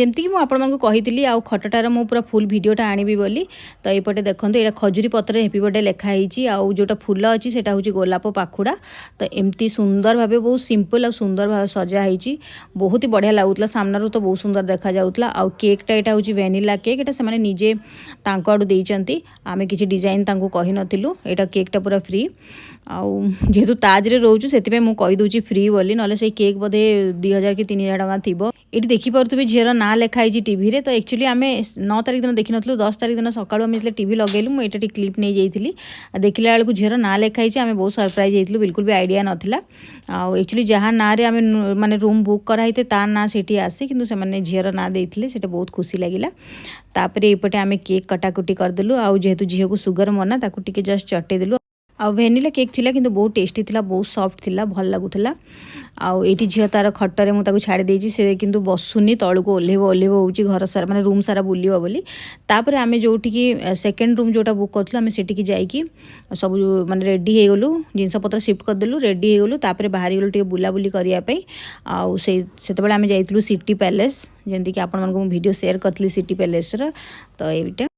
जमती कि मुझे कही आउ खटटार मु पूरा फुल भिडटा आनिबी बोली। तो ये देखो ये खजुरी पत्र हैप्पी बर्थडे लिखाई आउ जोटा फुल अच्छी से हूँ गोलाप पाखुड़ा। तो एमती सुंदर भाव बहुत सिंपल और सुंदर भाव सजाई बहुत ही बढ़िया लगुला सामना तो बहुत सुंदर देखा जाऊला। आउ केकटा यहाँ हूँ वैनिला केक यहाँ से निजे आड़ू देती आम किसी डिजाइन कही नथिलु यहाँ केकटा पूरा फ्री आउ जेहेतु ताजरे रोचु से कहीदे फ्री बोली ना से केक बोधे 2000 कि 3000 टଙ୍କା थी। ये देखिपे झीर ना लिखाई टीवी रे। तो एक्चुअली आम 9 तारिख दिन देखी नु 10 तारिख दिन सकाळु आम टीवी लगेलु मुझे क्लिप नहीं जाइली देखला बेलू झीर ना लिखाई आम बहुत सरप्राइज होती बिल्कुल भी आइडिया नाला। एक्चुअली जहाँ ना रे आम माने रूम बुक कराई ता ना से आसी कि झीर ना देते से बहुत खुशी लगिला। तापर एपटे आम केक कटाकुटी करदेलु आउ जेहेतु झील को सुगर मना ताकू टिके जस्ट चटेदेलु। आउ वेनिला केक थिला किंतु बहुत टेस्टी थिला बहुत सॉफ्ट थिला भल लगुला। आउ एटी झील तार खटरे मुझे छाड़ी देछि से किंतु बसुनी तलू को ओल्हेब होउची घर सारा माने रूम सारा बुलियो बोली। तापर आमे जोठी की सेकंड रूम जोटा बुक करथलो आमे सेठी की जाईकी सब माने रेडी हे गलु जिनस पत्र शिफ्ट कर देलु रेडी हे गलु। तापर बाहरी गलु टिके बुला बुली करिया पई आउ सेतेबेले आमे जाइतलु सिटी पैलेस जेंति कि आपण मानको वीडियो शेयर करथली सिटी पैलेस रो। तो एटा